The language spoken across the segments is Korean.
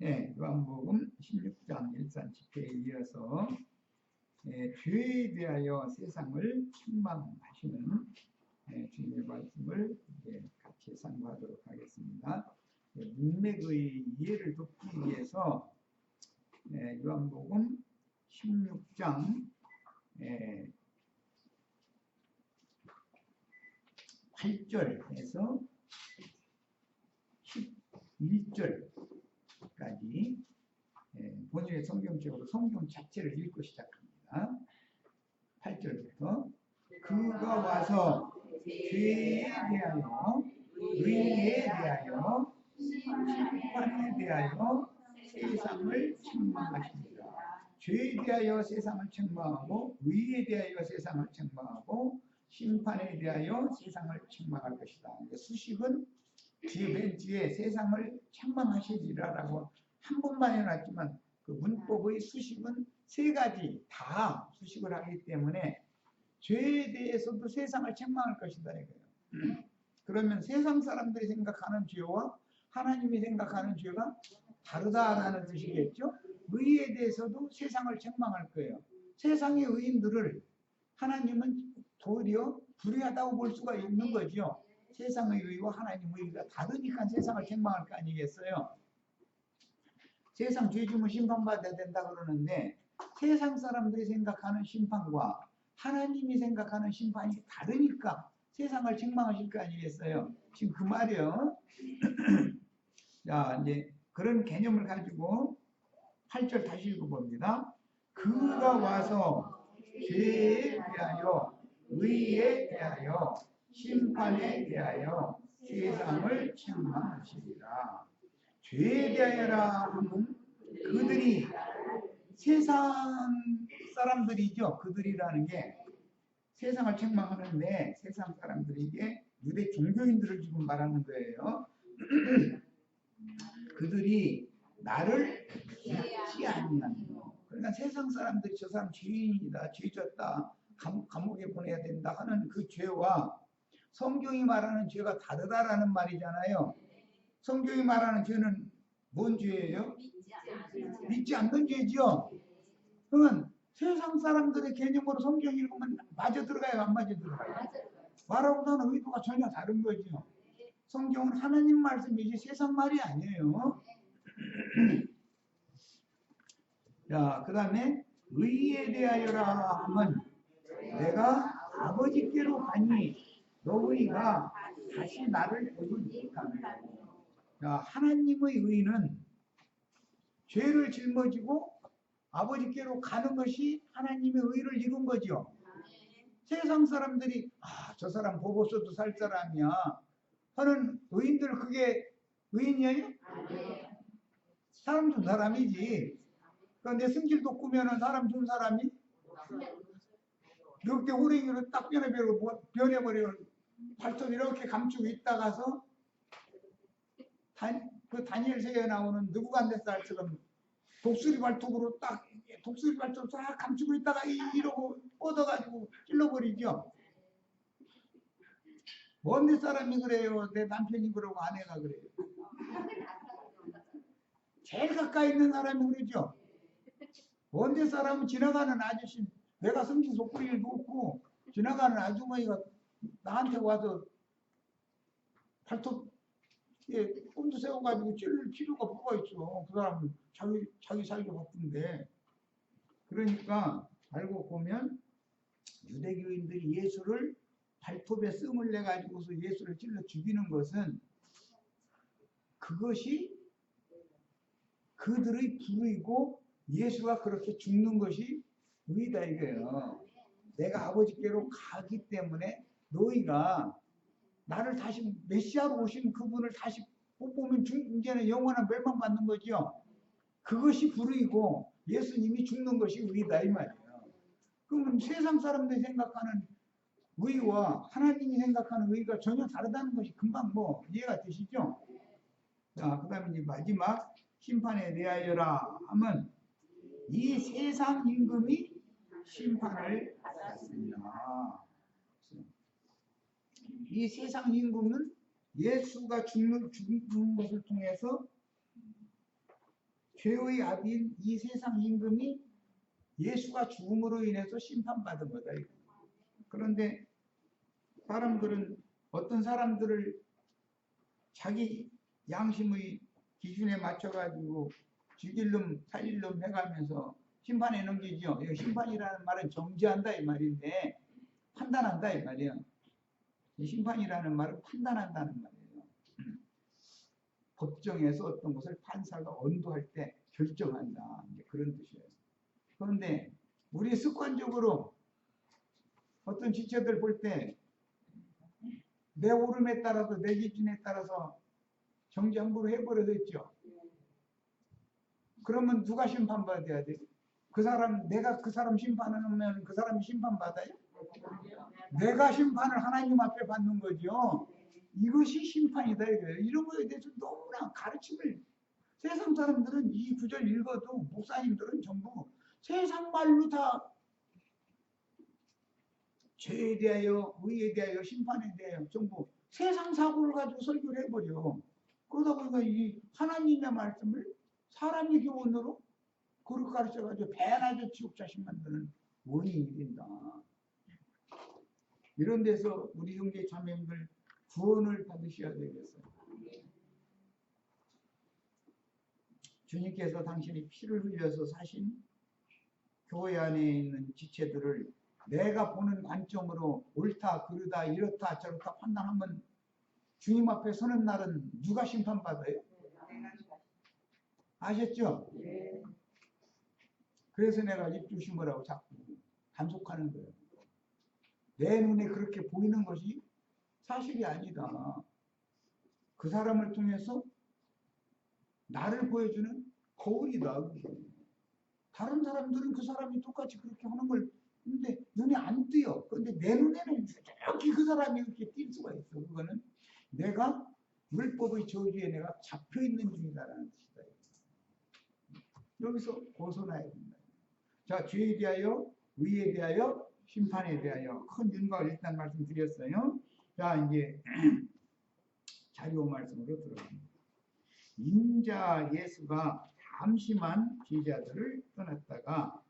예, 요한복음 16장 일산 집회에 이어서 죄에 대하여 세상을 책망하시는 주님의 말씀을 이제 같이 상고하도록 하겠습니다. 문맥의 이해를 돕기 위해서 요한복음 16장 8절에서 11절까지 본인의 성경적으로 성경 자체를 읽고 시작합니다. 8절부터 그가 와서 죄에 대하여 의에 대하여 심판에 대하여 세상을 책망하십니다. 죄에 대하여 세상을 책망하고 의에 대하여 세상을 책망하고 심판에 대하여 세상을 책망할 것이다. 수식은 맨 뒤에 세상을 책망하시리라라고 한 번만 해놨지만 그 문법의 수식은 세 가지 다 수식을 하기 때문에 죄에 대해서도 세상을 책망할 것이다 이거예요. 그러면 세상 사람들이 생각하는 죄와 하나님이 생각하는 죄가 다르다라는 뜻이겠죠. 의에 대해서도 세상을 책망할 거예요. 세상의 의인들을 하나님은 도리어 불의하다고 볼 수가 있는 거죠. 세상의 의와 하나님의 의가 다르니까 세상을 책망할 거 아니겠어요. 세상 죄 지으면 심판받아야 된다 그러는데 세상 사람들이 생각하는 심판과 하나님이 생각하는 심판이 다르니까 세상을 책망하실 거 아니겠어요. 지금 그 말이요. 자, 이제 그런 개념을 가지고 8절 다시 읽어봅니다. 그가 와서 죄에 대하여 의에 대하여 심판에 대하여 세상을 책망하시리라. 죄에 대하여라 하면 그들이 세상 사람들이죠. 그들이라는 게 세상을 책망하는데 세상 사람들이 이게 유대 종교인들을 지금 말하는 거예요. 그들이 나를 믿지 아니하며, 그러니까 세상 사람들이 저 사람 죄인이다, 죄졌다, 감옥에 보내야 된다 하는 그 죄와 성경이 말하는 죄가 다르다라는 말이잖아요. 성경이 말하는 죄는 뭔 죄예요? 믿지 않는 죄죠. 그러면 세상 사람들의 개념으로 성경 읽으면 맞아 들어가요, 안 맞아 들어가요? 말하고 하는 의도가 전혀 다른 거죠. 성경은 하나님 말씀이지 세상 말이 아니에요. 자, 그 다음에 의에 대하여라 하면 내가 아버지께로 가니 너희가 다시 나를 보지 못하며. 자, 하나님의 의는 죄를 짊어지고 아버지께로 가는 것이 하나님의 의를 이룬 거죠. 세상 사람들이 저 사람 보고 써도 살 사람이야 하는 의인들, 그게 의인이에요? 사람 준 사람이지. 그런데 승질 돋구면 사람 준 사람이 이렇게 호랭이로 딱 변해버리고 발톱 이렇게 감추고 있다가서 그 다니엘 서에 나오는 느부갓네살처럼 독수리 발톱으로 딱 감추고 있다가 이러고 뻗어가지고 찔러버리죠. 뭔데 사람이 그래요? 내 남편이 그러고 아내가 그래요. 제일 가까이 있는 사람이 그러죠. 뭔데 사람은 지나가는 아저씨, 내가 성질 속구리를 놓고 지나가는 아주머니가 나한테 와서 발톱에 꼼도 세워가지고 찔릴 필요가 뭐가 있어. 그 사람은 자기 살기 바쁜데. 그러니까 알고 보면 유대교인들이 예수를 발톱에 씀을 내가지고서 예수를 찔러 죽이는 것은 그것이 그들의 불의고 예수가 그렇게 죽는 것이 의다 이거예요. 내가 아버지께로 가기 때문에 너희가 나를 다시 메시아로 오신 그분을 다시 못 보면 이제는 영원한 멸망받는 거죠. 그것이 불의고 예수님이 죽는 것이 의다 이 말이에요. 그러면 세상 사람들이 생각하는 의와 하나님이 생각하는 의가 전혀 다르다는 것이 금방 이해가 되시죠? 자, 그 다음에 이제 마지막 심판에 대하여라 하면 이 세상 임금이 심판을 받았습니다. 이 세상 임금은 예수가 죽는 것을 통해서 죄의 아비인 이 세상 임금이 예수가 죽음으로 인해서 심판받은 거다. 그런데 사람들은 어떤 사람들을 자기 양심의 기준에 맞춰가지고 죽일 놈, 살릴 놈 해가면서 심판에 넘기죠. 심판이라는 말은 정죄한다 이 말인데 판단한다 이 말이에요. 심판이라는 말은 판단한다는 말이에요. 법정에서 어떤 것을 판사가 언도할 때 결정한다. 이제 그런 뜻이에요. 그런데 우리 습관적으로 어떤 지체들 볼 때 내 오름에 따라서 내 기준에 따라서 정지 함부로 해버려서 있죠. 그러면 누가 심판받아야 돼? 그 사람, 내가 그 사람 심판하면 그 사람이 심판받아요? 내가 심판을 하나님 앞에 받는 거죠. 이것이 심판이다 이거예요. 이런 거에 대해서 너무나 가르침을 세상 사람들은 이 구절 읽어도 목사님들은 전부 세상 말로 다 죄에 대하여, 의에 대하여, 심판에 대하여 전부 세상 사고를 가지고 설교를 해버려. 그러다 보니까 이 하나님의 말씀을 사람의 교훈으로 그렇게 가르쳐가지고 배나게 지옥 자식 만드는 원인이 된다. 이런 데서 우리 형제 자매님들 구원을 받으셔야 되겠어요. 주님께서 당신이 피를 흘려서 사신 교회 안에 있는 지체들을 내가 보는 관점으로 옳다, 그르다, 이렇다, 저렇다 판단하면 주님 앞에 서는 날은 누가 심판받아요? 아셨죠? 그래서 내가 입 조심하라고 자꾸 단속하는 거예요. 내 눈에 그렇게 보이는 것이 사실이 아니다. 그 사람을 통해서 나를 보여주는 거울이다. 다른 사람들은 그 사람이 똑같이 그렇게 하는 걸 근데 눈에 안 띄어. 그런데 내 눈에는 이렇게 그 사람이 이렇게 띌 수가 있어. 그거는 내가 율법의 저주에 내가 잡혀 있는 중이다라는 뜻이다. 여기서 벗어나야 된다. 자, 죄에 대하여, 의에 대하여, 심판에 대하여 큰 윤곽을 일단 말씀드렸어요. 자, 이제 자료 말씀으로 들어갑니다. 인자 예수가 잠시만 제자들을 떠났다가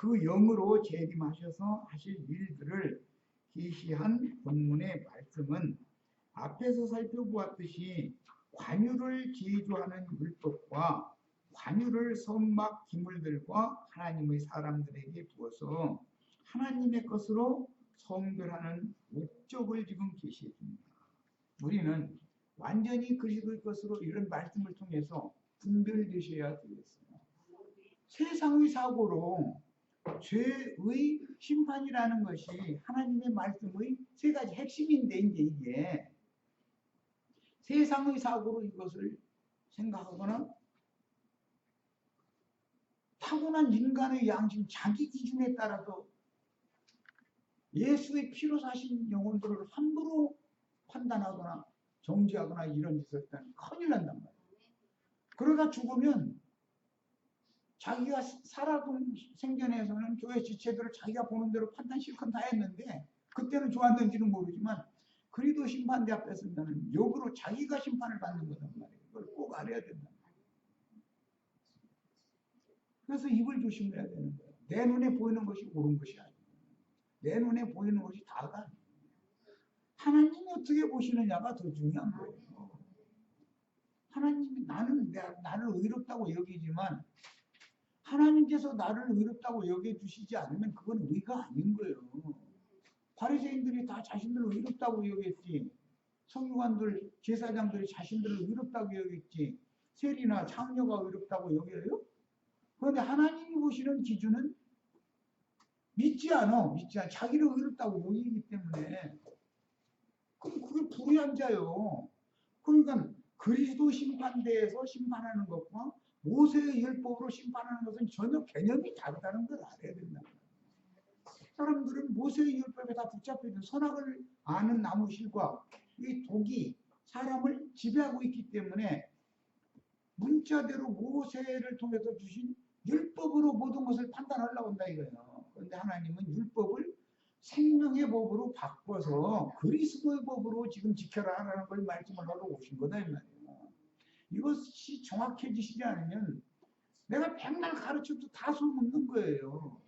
그 영으로 재림하셔서 하실 일들을 계시한 본문의 말씀은 앞에서 살펴보았듯이 관유를 제조하는 율법과 관유를 선막 기물들과 하나님의 사람들에게 부어서 하나님의 것으로 성별하는 목적을 지금 계시해 줍니다. 우리는 완전히 그리스도의 것으로 이런 말씀을 통해서 분별되셔야 되겠어요. 세상의 사고로 죄의 심판이라는 것이 하나님의 말씀의 세 가지 핵심인데 이게 세상의 사고로 이것을 생각하거나 타고난 인간의 양심 자기 기준에 따라서 예수의 피로 사신 영혼들을 함부로 판단하거나 정죄하거나 이런 짓을 했다면 큰일 난단 말이에요. 그러다 죽으면 자기가 살아본 생전에서는 교회 지체들을 자기가 보는 대로 판단 실컷 다 했는데 그때는 좋았는지는 모르지만 그리도 심판대 앞에 서면 역으로 자기가 심판을 받는 거단 말이에요. 그걸 꼭 알아야 된다. 그래서 입을 조심해야 되는 거예요. 내 눈에 보이는 것이 옳은 것이 아니에요. 내 눈에 보이는 것이 다가 아니에요. 하나님이 어떻게 보시느냐가 더 중요한 거예요. 하나님이 나를 의롭다고 여기지만 하나님께서 나를 의롭다고 여겨주시지 않으면 그건 의가 아닌 거예요. 바리새인들이 다 자신들을 의롭다고 여겼지. 서기관들, 제사장들이 자신들을 의롭다고 여겼지. 세리나 창녀가 의롭다고 여겨요? 그런데 하나님이 보시는 기준은 믿지 않아. 자기를 의롭다고 여기기 때문에 그게 불의한 자요. 그러니까 그리스도 심판대에서 심판하는 것과 모세의 율법으로 심판하는 것은 전혀 개념이 다르다는 걸 알아야 된다. 사람들은 모세의 율법에 다 붙잡혀 있는 선악을 아는 나무실과 이 독이 사람을 지배하고 있기 때문에 문자대로 모세를 통해서 주신 율법으로 모든 것을 판단하려고 한다 이거예요. 그런데 하나님은 율법을 생명의 법으로 바꿔서 그리스도의 법으로 지금 지켜라 하라는 걸 말씀을 하러 오신 거다 이 말이에요. 이것이 정확해지시지 않으면 내가 백날 가르쳐도 다 소문는 거예요.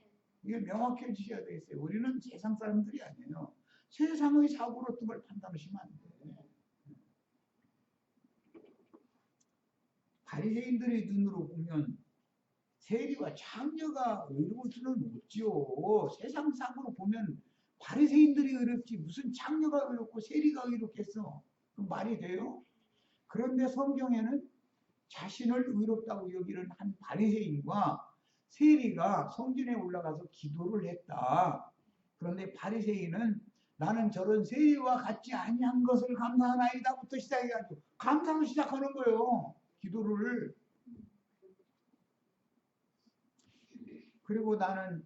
이게 명확해지셔야 되겠어요. 우리는 세상 사람들이 아니에요. 세상의 사고로 뜬 걸 판단하시면 안 돼. 바리새인들의 눈으로 보면 세리와 창녀가 의로울 수는 없지요. 세상상으로 보면 바리새인들이 의롭지 무슨 창녀가 의롭고 세리가 의롭겠어. 그 말이 돼요? 그런데 성경에는 자신을 의롭다고 여기는 한 바리새인과 세리가 성전에 올라가서 기도를 했다. 그런데 바리새인은 나는 저런 세리와 같지 아니한 것을 감사하나이다부터 시작해가지고 감사를 시작하는 거예요. 기도를. 그리고 나는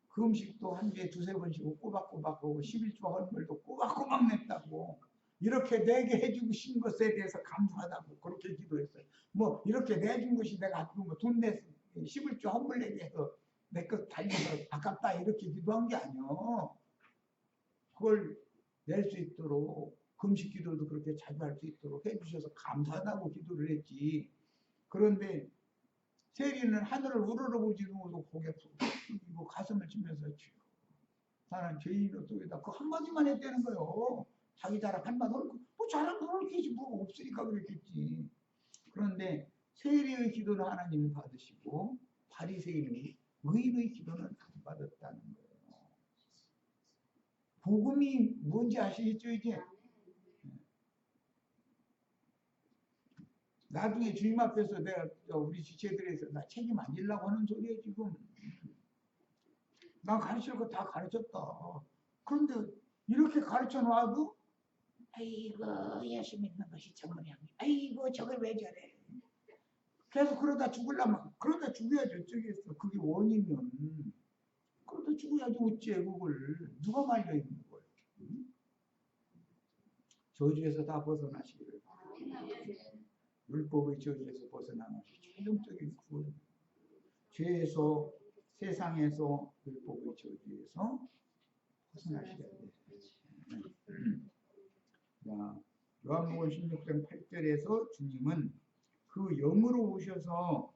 그 음식도 한 주에 두세 번 씩 꼬박꼬박 하고 11조 헌물도 꼬박꼬박 냈다고. 이렇게 내게 해주고 신 것에 대해서 감사하다고 그렇게 기도했어요. 뭐 이렇게 내준 것이 내가 돈 내 11조 헌물 내게 해서 내 것 달려서 아깝다 이렇게 기도한 게 아니요. 그걸 낼 수 있도록 금식 기도도 그렇게 자주 할 수 있도록 해주셔서 감사하다고 기도를 했지. 그런데 세리는 하늘을 우러러보지도 못하고 고개 숙이고 가슴을 치면서 나는 죄인의 속에다 그 한마디만 했다는 거예요. 자기 자랑 한마디 뭐 자랑 그렇겠지 뭐 없으니까 그랬겠지. 그런데 세리의 기도는 하나님이 받으시고 바리새인의 의인의 기도는 안 받았다는 거예요. 복음이 뭔지 아시겠죠 이제? 나중에 주님 앞에서 내가 우리 지체들에서 나 책임 안 지려고 하는 소리야 지금. 나 가르칠 거 다 가르쳤다. 그런데 이렇게 가르쳐 놔도 아이고 예수 믿는 것이 전문이야. 아이고 저걸 왜 저래. 계속 그러다 죽으려면 그러다 죽어야지 어쩌겠어. 그게 원이면 그러다 죽어야지 어째 그걸 누가 말려 있는 거예요. 저주에서 다 벗어나시기를 율법의 저주에서 벗어나는 최종적인 구원. 죄에서 세상에서 율법의 저주에서 벗어나셔야 돼요. 요한복음 16장 8절에서 주님은 그 영으로 오셔서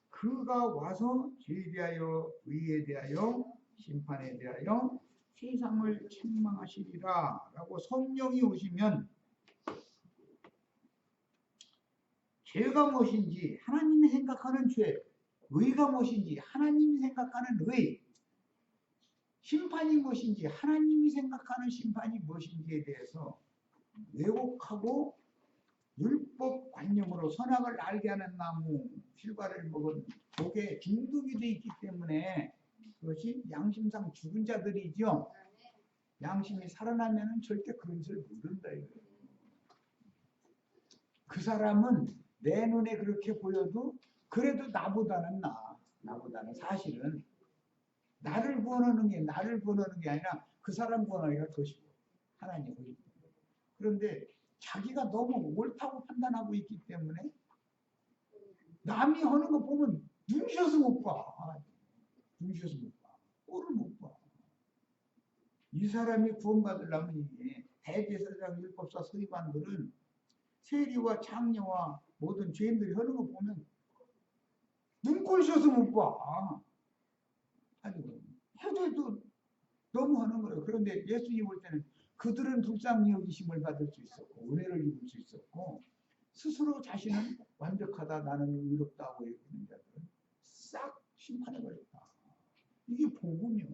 그가 와서 죄에 대하여 의에 대하여 심판에 대하여 세상을 책망하시리라 라고 성령이 오시면 죄가 무엇인지 하나님이 생각하는 죄, 의가 무엇인지 하나님이 생각하는 의, 심판이 무엇인지 하나님이 생각하는 심판이 무엇인지에 대해서 왜곡하고 율법 관념으로 선악을 알게 하는 나무 실과를 먹은 독에 중독이 되어 있기 때문에 그것이 양심상 죽은 자들이죠. 양심이 살아나면 절대 그런 짓을 모른다. 그 사람은 내 눈에 그렇게 보여도 그래도 나보다는 나보다는 사실은 나를 구원하는 게 아니라 그 사람 구원하기가 더 쉬워. 하나님 보시고. 그런데 자기가 너무 옳다고 판단하고 있기 때문에 남이 하는 거 보면 눈치셔서 못 봐. 눈치셔서 못 봐. 꼴을 못 봐. 이 사람이 구원받으려면 이게 대제사장 율법사 서기관들은 세리와 창녀와 모든 죄인들이 하는 거 보면 눈꼴셔서 못 봐. 아니 해도 너무 하는 거예요. 그런데 예수님 볼 때는 그들은 불쌍히 여기심을 받을 수 있었고 은혜를 입을 수 있었고 스스로 자신은 완벽하다 나는 의롭다고 여기는 자들은 싹 심판해버렸다. 이게 복음이요.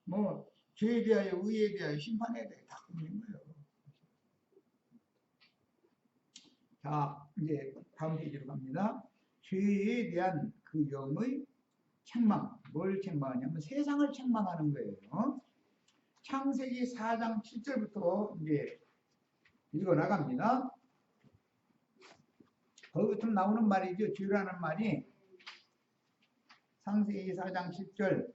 뭐 죄에 대하여 의에 대하여 심판에 대하여 다 끊는 거예요. 자 이제 다음 페이지로 갑니다. 죄에 대한 그 영의 책망. 뭘 책망하냐면 세상을 책망하는 거예요. 창세기 4장 7절부터 이제 읽어 나갑니다. 거기부터 나오는 말이죠. 죄라는 말이 창세기 4장 7절.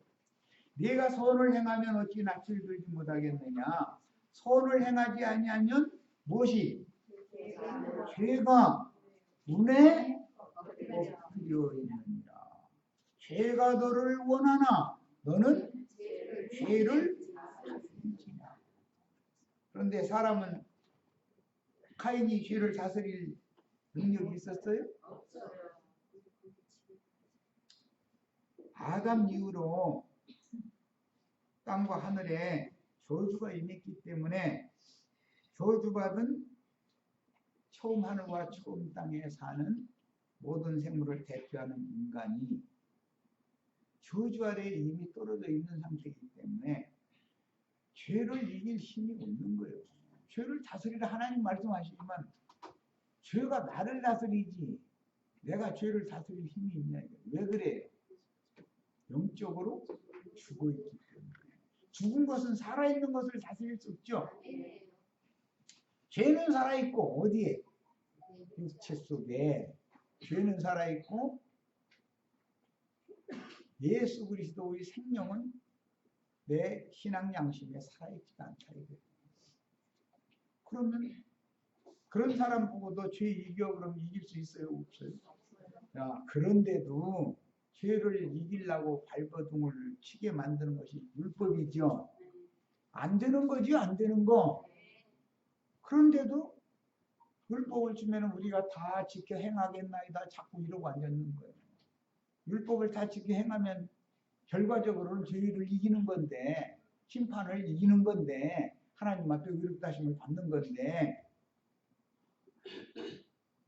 네가 선을 행하면 어찌 낯을 들지 못하겠느냐. 선을 행하지 아니하면 무엇이? 죄가 눈에 엎드려 있느니라. 죄가 너를 원하나 너는 죄를 다스리지냐. 그런데 사람은 카인이 죄를 다스릴 능력이 있었어요? 아담 이후로 땅과 하늘에 저주가 임했기 때문에 저주받은 처음 하늘과 처음 땅에 사는 모든 생물을 대표하는 인간이 저주 아래에 이미 떨어져 있는 상태이기 때문에 죄를 이길 힘이 없는 거예요. 죄를 다스리라 하나님 말씀하시지만 죄가 나를 다스리지 내가 죄를 다스릴 힘이 있냐. 왜 그래요? 영적으로 죽어 있기 때문에. 죽은 것은 살아있는 것을 다스릴 수 없죠. 죄는 살아있고 어디에? 육체 속에 죄는 살아있고 예수 그리스도의 생명은 내 신앙 양심에 살아있지가 않다. 그러면 그런 사람 보고도 죄 이겨 그러면 이길 수 있어요? 없어요? 야, 그런데도 죄를 이기려고 발버둥을 치게 만드는 것이 율법이죠. 안 되는 거죠, 안 되는 거. 그런데도 율법을 주면 우리가 다 지켜 행하겠나이다 자꾸 이러고 앉았는 거예요. 율법을 다 지켜 행하면 결과적으로는 죄를 이기는 건데 심판을 이기는 건데 하나님 앞에 의롭다심을 받는 건데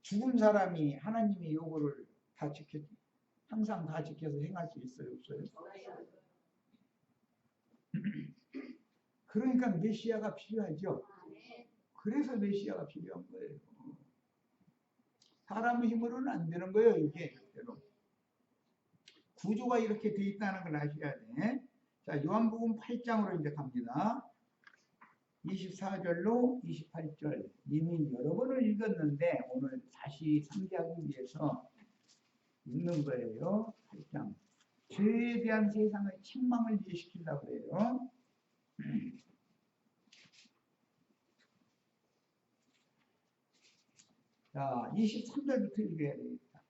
죽은 사람이 하나님의 요구를 다 지켜 항상 다 지켜서 행할 수 있어요? 없어요? 그러니까 메시아가 필요하죠. 그래서 메시아가 필요한 거예요. 사람의 힘으로는 안 되는 거예요. 이게 절대로. 구조가 이렇게 돼 있다는 걸 아셔야 돼. 자, 요한복음 8장으로 이제 갑니다. 24절로 28절 이미 여러 번을 읽었는데 오늘 다시 상기하기 위해서 읽는 거예요. 8장. 죄에 대한 세상의 책망을 이해시키려고 해요. 자, 23절부터 읽어야 되겠다.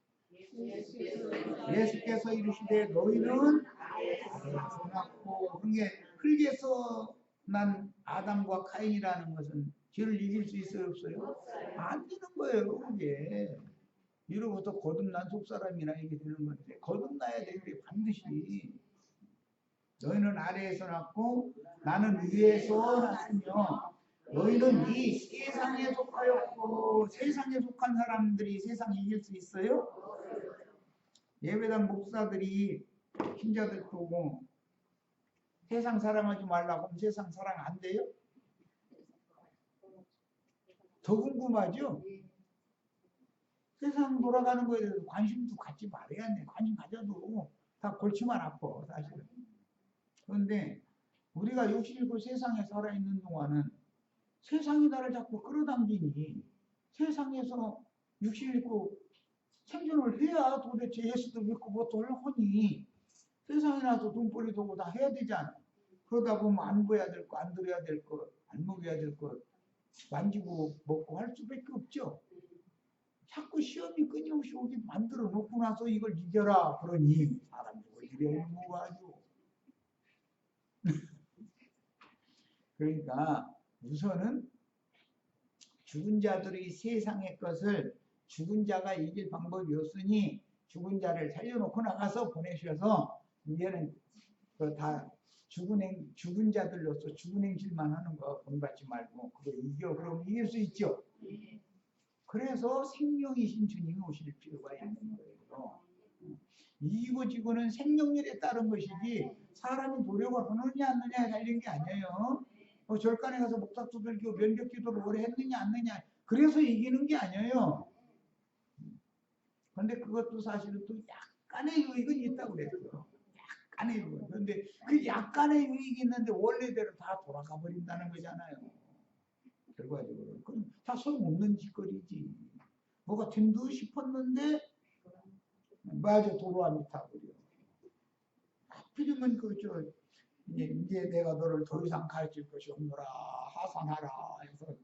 예수께서 이르시되 너희는 아래에서 났고 그게 흙에서 난 아담과 카인이라는 것은 죄를 이길 수 있어요? 없어요? 안 되는 거예요. 그게 이로부터 거듭난 속사람이나 이게 되는 건데 거듭나야 되는데 반드시 너희는 아래에서 났고 나는 위에서 났으며 너희는 이 세상에 속하였고 세상에 속한 사람들이 세상 이길 수 있어요? 예배당 목사들이 신자들 보고 세상 사랑하지 말라고 하면 세상 사랑 안 돼요? 더 궁금하죠? 세상 돌아가는 거에 대해서 관심도 갖지 말아야 돼. 관심 가져도 다 골치만 아파 사실은. 그런데 우리가 욕심있고 세상에 살아있는 동안은 세상이 나를 자꾸 끌어당기니 세상에서 육신있고 생존을 해야 도대체 예수도 믿고 뭐도 하니 세상에 나서 돈벌이 도고 다 해야 되잖아. 그러다 보면 안 보여야 될 거, 안 들어야 될 거, 안 먹여야 될 거 만지고 먹고 할 수밖에 없죠. 자꾸 시험이 끊임없이 오게 만들어 놓고 나서 이걸 이겨라 그러니 사람들고 이래야 뭐가지고 그러니까 우선은 죽은 자들의 세상의 것을 죽은 자가 이길 방법이 없으니 죽은 자를 살려놓고 나가서 보내셔서 이제는 다 죽은 자들로서 죽은 행실만 하는 거 본받지 말고 그거 이겨 그러면 이길 수 있죠. 그래서 생명이신 주님이 오실 필요가 있는 거예요. 이기고 지고는 생명률에 따른 것이지 사람이 노력을 하느냐 안 하느냐에 달린 게 아니에요. 절간에 가서 목사 두들기고 면벽 기도를 오래 했느냐 안 했느냐 그래서 이기는 게 아니에요. 그런데 그것도 사실은 또 약간의 유익은 있다고 그랬어요. 약간의 유익. 그런데 그 약간의 유익이 있는데 원래대로 다 돌아가 버린다는 거잖아요. 결과적으로. 그건 다 소용없는 짓거리지. 뭐가 된 듯 싶었는데 맞아 도로함이 타버려. 하필이면 이제 내가 너를 더 이상 가르칠 것이 없노라 하산하라 해서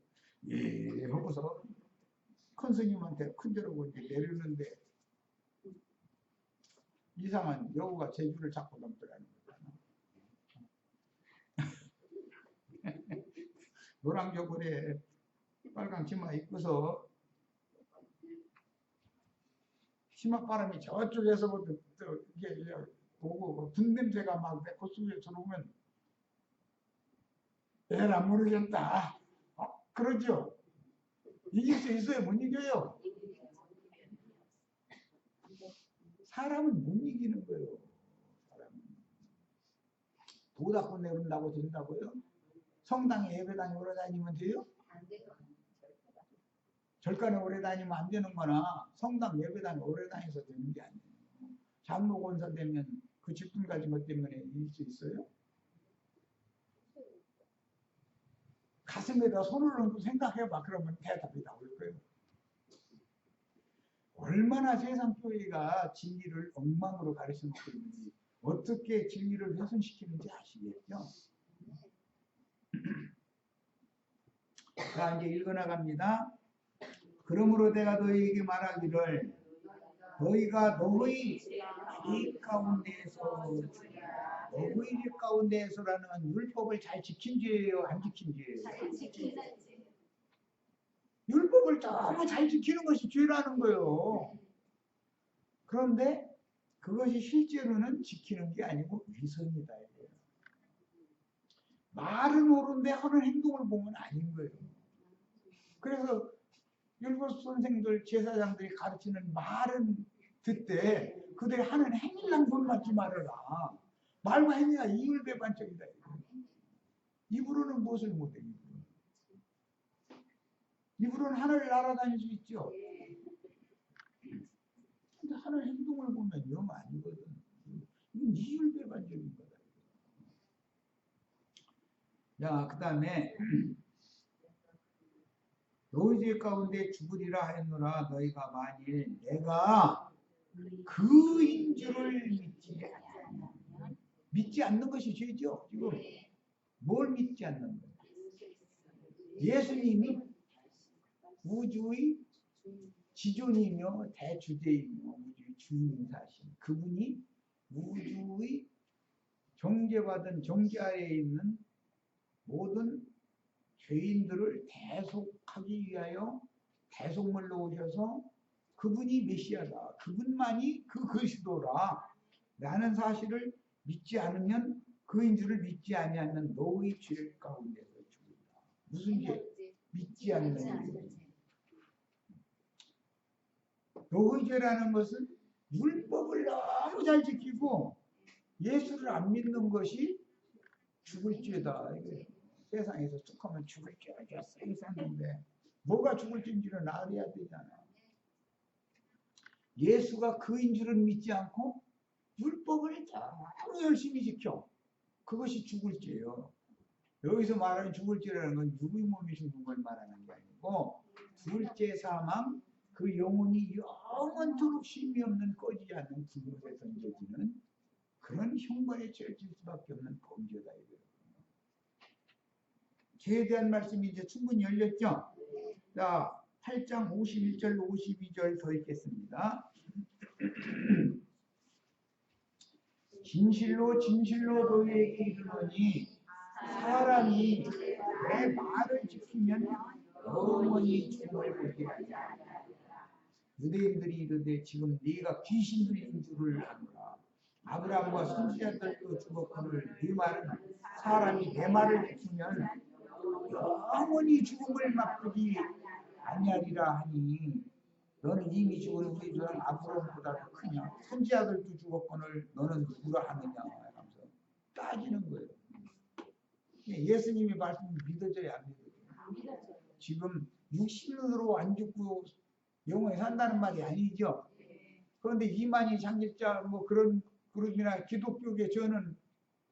예 하고서 큰 스님한테 큰절하고 이제 내리는데 이상한 여우가 제주를 잡고 넘더라는 거잖아. 노랑 저고리에 빨강 치마 입고서 치맛바람이 저쪽에서부터 이게 오고 분 냄새가 막 내 콧속에 들어오면 에라 모르겠다. 그러죠. 이길 수 있어요? 못 이겨요? 사람은 못 이기는 거예요. 사람은. 도닦고 내린다고 된다고요? 성당에 예배당에 오래 다니면 돼요? 절간에 오래 다니면 안 되는 거나 성당 예배당에 오래 다녀서 되는 게 아니에요. 장로 권사 되면 그 직분 가진 것 때문에 이길 수 있어요? 가슴에다 손을 얹고 생각해봐. 그러면 대답이 나올 거예요. 얼마나 세상 교회가 진리를 엉망으로 가르쳐놓고 있는지, 어떻게 진리를 훼손시키는지 아시겠죠? 자, 이제 읽어나갑니다. 그러므로 내가 너희에게 말하기를 너희가 너희 집 가운데에서 너희 집 가운데에서라는 율법을 잘 지킨 죄예요? 안 지킨 죄예요? 율법을 너무 잘 지키는 것이 죄라는 거예요. 그런데 그것이 실제로는 지키는 게 아니고 위선이다. 말은 옳은데 하는 행동을 보면 아닌 거예요. 그래서 율법 선생들, 제사장들이 가르치는 말은 듣되 그들이 하는 행위랑 본받지 말아라. 말과 행위가 이율배반적이다. 입으로는 무엇을 못해? 입으로는 하늘을 날아다닐 수 있죠. 근데 하는 행동을 보면 영 아니거든. 이건 이율배반적인 거다. 자, 그 다음에 너희 집 가운데 죽으리라 하였노라. 너희가 만일 내가 그인 줄을 믿지 않는 것이 죄죠. 지금 뭘 믿지 않는 거예요? 예수님이 우주의 지존이며 대주제이며 우주의 주인사신 그분이 우주의 정죄받은 정죄하에 있는 모든 죄인들을 대속하기 위하여 대속물로 오셔서 그분이 메시아다. 그분만이 그 그리스도라. 라는 사실을 믿지 않으면 그인 줄을 믿지 아니하는 너의 죄 가운데서 죽는다. 무슨 죄? 믿지 않는 죄. 너의 죄라는 것은 율법을 너무 잘 지키고 예수를 안 믿는 것이 죽을 죄다. 세상에서 쭉 하면 죽을 죄가 써 있었는데 뭐가 죽을 죄인지는 알아야 되잖아. 예수가 그인 줄은 믿지 않고 율법을 너무 열심히 지켜. 그것이 죽을 죄예요. 여기서 말하는 죽을 죄라는 건 육의 몸이 죽는 걸 말하는 게 아니고 둘째 사망, 그 영혼이 영원토록 쉼이 없는 꺼지지 않는 불못에 던져지는 그런 형벌에 처해질 수밖에 없는 범죄다. 죄에 대한 말씀이 이제 충분히 열렸죠? 자, 8장 51절, 52절 더 읽겠습니다. 진실로 진실로 너희에게 이르노니 사람이 내 말을 지키면 영원히 죽음을 보게 하리라. 유대인들이 이르되 지금 네가 귀신 들린 줄을 아노라. 아브라함과 선지자들도 죽었거늘 네 말은 사람이 내 말을 지키면 영원히 죽음을 맛보지 아니하리라 하니 너는 이미 죽은 우리 조상 아브라함보다 더 크냐? 선지자들도 죽었거늘 너는 누구라 하느냐? 하면서 따지는 거예요. 예수님이 말씀 믿어져야 안 믿어져요. 지금 육신으로 안 죽고 영원히 산다는 말이 아니죠. 그런데 이만희 장길자 뭐 그런 그룹이나 기독교계 저는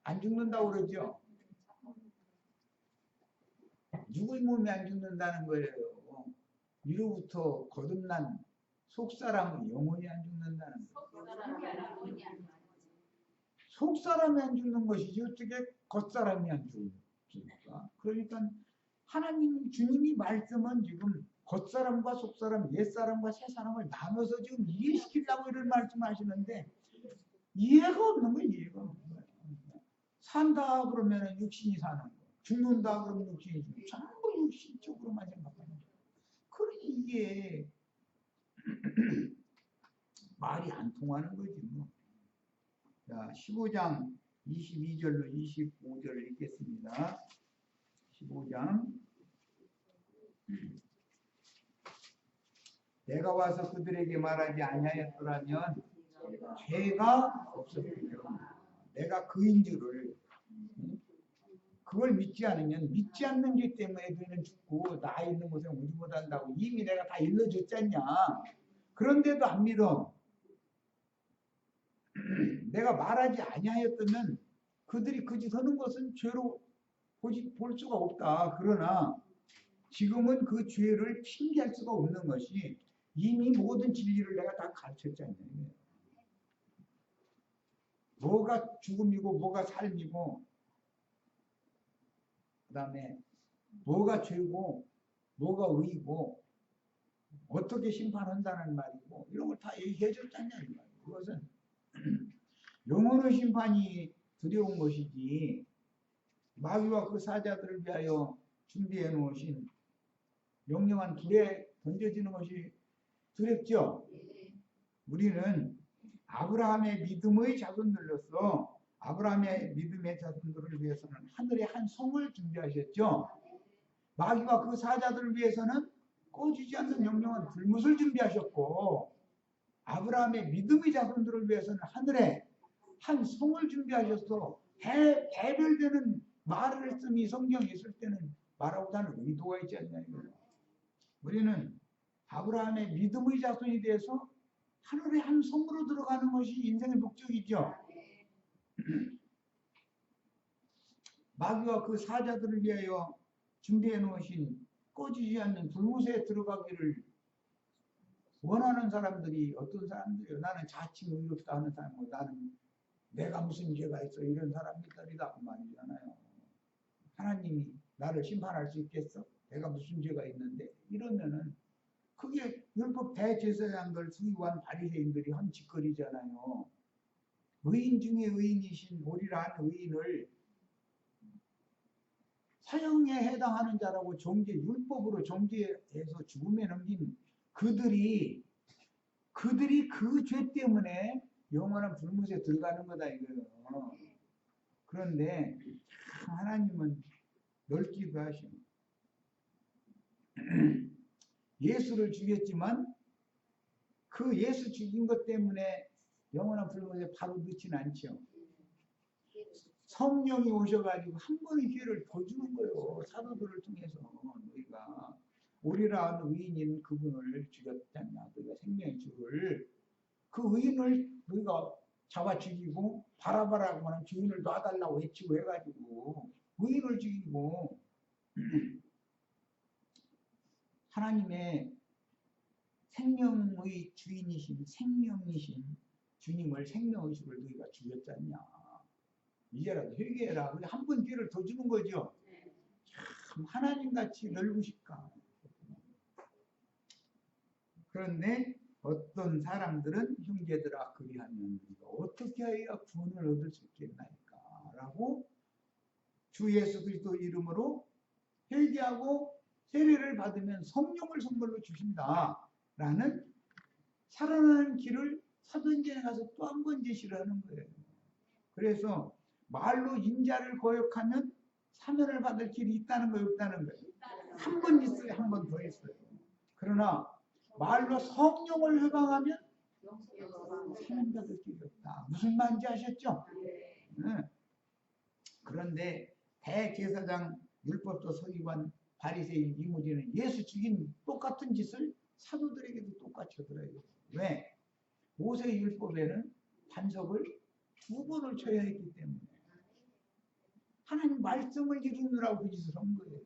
안 죽는다고 그러죠. 육의 몸이 안 죽는다는 거예요. 위로부터 거듭난 속사람은 영원히 안 죽는다는 거예요. 속사람이 안 죽는 것이지 어떻게 겉사람이 안 죽습니까? 그러니까 하나님 주님이 말씀은 지금 겉사람과 속사람, 옛사람과 새사람을 나눠서 지금 이해시키려고 이런 말씀하시는데 이해가 없는 거예요. 이해가 없는 거예요. 산다 그러면 육신이 사는 거, 죽는다 그러면 육신이 죽는 거, 전부 육신적으로만 생각하는 거예요. 그러니 이게 말이 안 통하는 거지 뭐. 자, 15장 22절로 25절을 읽겠습니다. 15장. 내가 와서 그들에게 말하지 아니하였더라면 죄가 없었으며 내가 그인 줄을 그걸 믿지 않으면 믿지 않는 죄 때문에 너희는 죽고 나 있는 곳에 오지 못한다고 이미 내가 다 일러줬잖냐. 그런데도 안 믿어. 내가 말하지 아니하였다면 그들이 그 짓 하는 것은 죄로 볼 수가 없다. 그러나 지금은 그 죄를 핑계할 수가 없는 것이 이미 모든 진리를 내가 다 가르쳤잖아요. 뭐가 죽음이고 뭐가 삶이고 그 다음에 뭐가 죄고 뭐가 의고 어떻게 심판한다는 말이고 이런 걸 다 얘기해 줬잖아요. 그것은 영혼의 심판이 두려운 것이지 마귀와 그 사자들을 위하여 준비해 놓으신 영영한 불에 던져지는 것이 두렵죠. 우리는 아브라함의 믿음의 자손들로서 아브라함의 믿음의 자손들을 위해서는 하늘에 한 성을 준비하셨죠. 마귀와 그 사자들을 위해서는 꺼지지 않는 영영한 불못을 준비하셨고 아브라함의 믿음의 자손들을 위해서는 하늘에 한 성을 준비하셔서 대별되는 말을 했음이 성경에 있을 때는 말하고자 하는 의도가 있지 않냐. 우리는 아브라함의 믿음의 자손이 돼서 하늘의 한 성으로 들어가는 것이 인생의 목적이죠. 마귀와 그 사자들을 위하여 준비해 놓으신 꺼지지 않는 불못에 들어가기를 원하는 사람들이 어떤 사람들이요? 나는 자칭 의롭다 하는 사람이고 나는 내가 무슨 죄가 있어 이런 사람들이다 그 말이잖아요. 하나님이 나를 심판할 수 있겠어? 내가 무슨 죄가 있는데? 이러면은 그게 율법 대제사장들 수위관 바리새인들이 한 짓거리잖아요. 의인 중에 의인이신 오리라 한 의인을 사형에 해당하는 자라고 율법으로 정죄해서 죽음에 넘긴 그들이 그 죄 때문에 영원한 불못에 들어가는 거다 이거예요. 그런데 하나님은 넓기도 하시고 예수를 죽였지만 그 예수 죽인 것 때문에 영원한 불못에 바로 넣지는 않죠. 성령이 오셔가지고 한 번의 기회를 더 주는 거예요. 사도들을 통해서 너희가 오리라 하는 의인인 그분을 죽였잖냐. 너희가 생명의 주를 그 의인을 너희가 잡아 죽이고 바라바라고 하는 주인을 놔달라고 외치고 해가지고 의인을 죽이고 하나님의 생명의 주인이신 생명이신 주님을 생명의식을 너희가 죽였잖냐. 이제라도 회개해라. 한 번 기회를 더 주는 거죠. 참 하나님같이 넓으실까. 그런데 어떤 사람들은 형제들아 그리하면 우리가 어떻게 해야 구원을 얻을 수 있겠나이까 라고 주 예수 그리스도 이름으로 회개하고 세례를 받으면 성령을 선물로 주신다 라는 살아나는 길을 사도행전에 가서 또 한 번 제시를 하는 거예요. 그래서 말로 인자를 거역하면 사면을 받을 길이 있다는 거예요, 없다는 거예요? 한 번 있어요, 한 번 더 있어요. 그러나 말로 성령을 회방하면 사면 받을 길이 없다. 무슨 말인지 아셨죠? 네. 그런데 대제사장 율법도 서기관 바리새인 이무지는 예수 죽인 똑같은 짓을 사도들에게도 똑같이 하더라고요. 왜? 모세 율법에는 반석을 2번을 쳐야 했기 때문에 하나님 말씀을 이루느라고 그 짓을 한 거예요.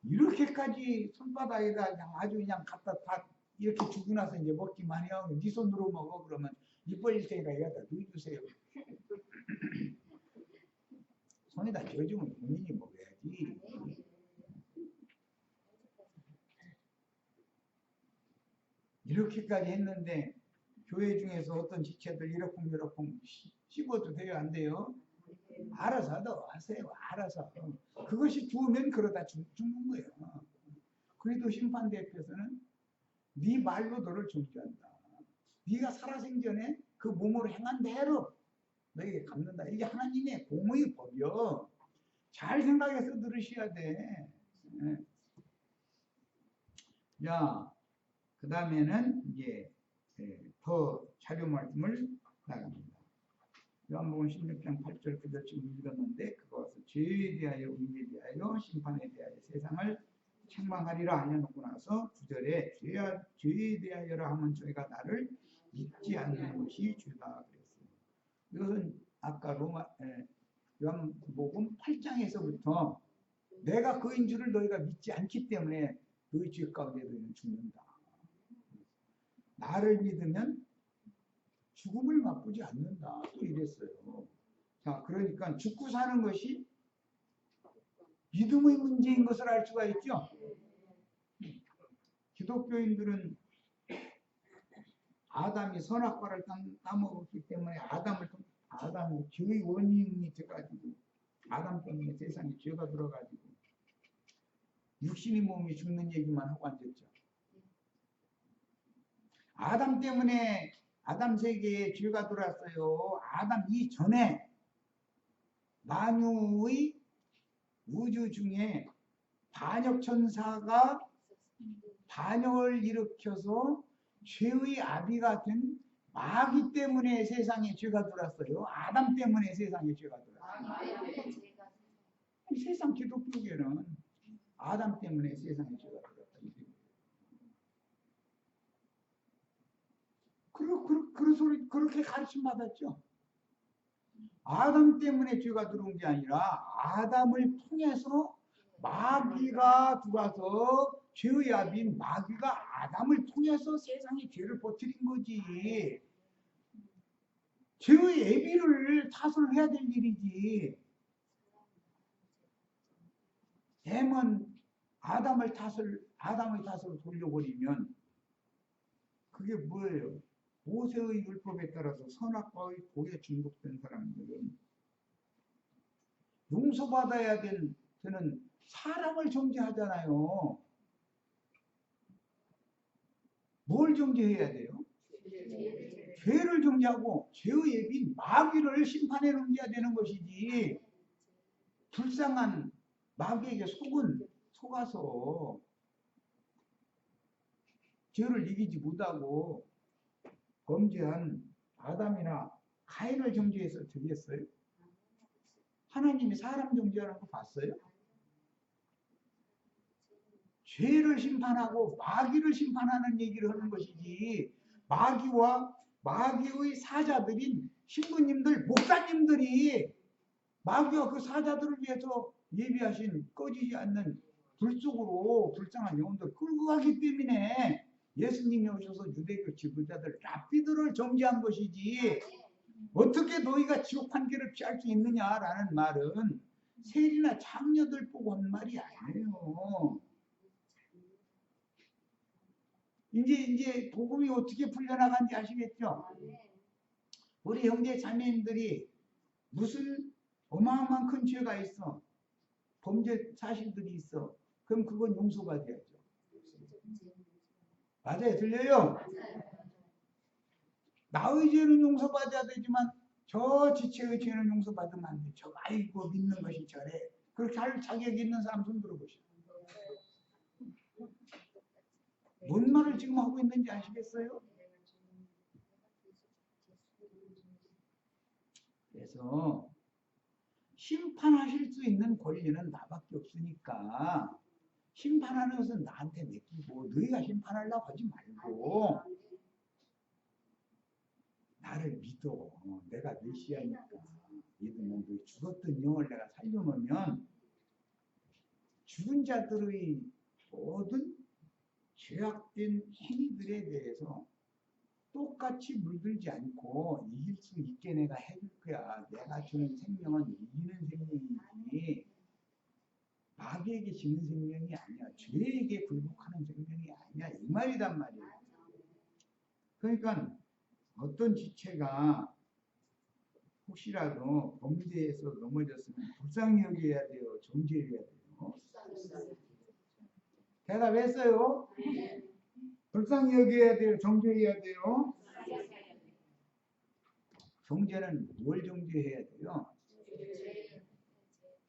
이렇게까지 손바닥에다 그냥 아주 그냥 갖다 다 이렇게 주고 나서 이제 먹기만 해요. 네 손으로 먹어 그러면 입 벌릴 테니까 여기다 넣어주세요. 손에다 쥐어주면 본인이 먹어야지. 이렇게까지 했는데 교회 중에서 어떤 지체들 이러쿵저러쿵 씹어도 돼요 안 돼요? 알아서 하세요. 알아서. 그것이 죽으면 그러다 죽는 거예요. 그래도 심판대 앞에서는 네 말로 너를 존재한다. 네가 살아생전에 그 몸으로 행한 대로 너에게 갚는다. 이게 하나님의 공의 법이요. 잘 생각해서 들으셔야 돼. 네. 자, 그 다음에는 이제 더 자료 말씀을 나갑니다. 요한복음 16장 8절 9절 지금 읽었는데 그것을 죄에 대하여 의에 대하여 심판에 대하여 세상을 책망하리라 알려놓고 나서 9절에 죄에 대하여라 하면 저희가 나를 믿지 않는 것이 죄다 그랬어요. 이것은 아까 요한복음 8장에서부터 내가 그인 줄을 너희가 믿지 않기 때문에 너희 죄 가운데 너희는 죽는다. 나를 믿으면 죽음을 맛보지 않는다. 또 이랬어요. 자, 그러니까 죽고 사는 것이 믿음의 문제인 것을 알 수가 있죠. 기독교인들은 아담이 선악과를 따먹었기 때문에 아담이 죄의 원인이 돼가지고 아담 때문에 세상에 죄가 들어가지고 육신의 몸이 죽는 얘기만 하고 앉았죠. 아담 때문에 아담 세계에 죄가 들어왔어요. 아담 이전에 만유의 우주 중에 반역천사가 반역을 일으켜서 죄의 아비가 된 마귀 때문에 세상에 죄가 들어왔어요. 아담 때문에 세상에 죄가 들어왔어요. 이 세상 기독교계는 아담 때문에 세상에 죄가 들어왔다. 그렇게 가르침 받았죠. 아담 때문에 죄가 들어온 게 아니라 아담을 통해서 마귀가 들어와서 죄의 아비인 마귀가 아담을 통해서 세상에 죄를 퍼뜨린 거지. 죄의 애비를 탓을 해야 될 일이지. 뱀은 아담의 탓으로 돌려버리면 그게 뭐예요? 모세의 율법에 따라서 선악과의 도에 중독된 사람들은 용서받아야 되는 사람을 정죄하잖아요. 뭘 정죄해야 돼요? 죄를 정죄하고 죄의 애비인 마귀를 심판에 넘겨야 되는 것이지. 불쌍한 마귀에게 속아서 죄를 이기지 못하고 범죄한 아담이나 가인을 정죄해서 되겠어요? 하나님이 사람 정죄하는 거 봤어요? 죄를 심판하고 마귀를 심판하는 얘기를 하는 것이지. 마귀와 마귀의 사자들인 신부님들, 목사님들이 마귀와 그 사자들을 위해서 예비하신 꺼지지 않는 불 속으로 불쌍한 영혼들 끌고 가기 때문에 예수님이 오셔서 유대교 지도자들 랍비들을 정죄한 것이지. 어떻게 너희가 지옥 판결을 피할 수 있느냐라는 말은 세리나 장녀들 보고 한 말이 아니에요. 이제 복음이 어떻게 풀려나간지 아시겠죠? 우리 형제 자매님들이 무슨 어마어마한 큰 죄가 있어. 범죄 사실들이 있어. 그럼 그건 용서받아야죠. 맞아요. 들려요? 나의 죄는 용서받아야 되지만 저 지체의 죄는 용서받으면 안 돼. 저 아이고 믿는 것이 저래. 그렇게 할 자격 있는 사람 손 들어보시오. 뭔 말을 지금 하고 있는지 아시겠어요? 그래서 심판하실 수 있는 권리는 나밖에 없으니까 심판하는 것은 나한테 맡기고 너희가 심판하려고 하지 말고 나를 믿어. 내가 메시아니까 믿으면 너희 죽었던 영을 내가 살려놓으면 죽은 자들의 모든 죄악된 행위들에 대해서 똑같이 물들지 않고 이길 수 있게 내가 해줄 거야. 내가 주는 생명은 이기는 생명이지 마귀에게 지는 생명이 아니야. 죄에게 굴복하는 생명이 아니야. 이 말이란 말이에요. 그러니까 어떤 지체가 혹시라도 범죄에서 넘어졌으면 불쌍히 여겨야 돼요? 정죄해야 돼요? 대답했어요? 불쌍히 여겨야 돼요? 정죄해야 돼요? 정죄는 뭘 정죄해야 돼요?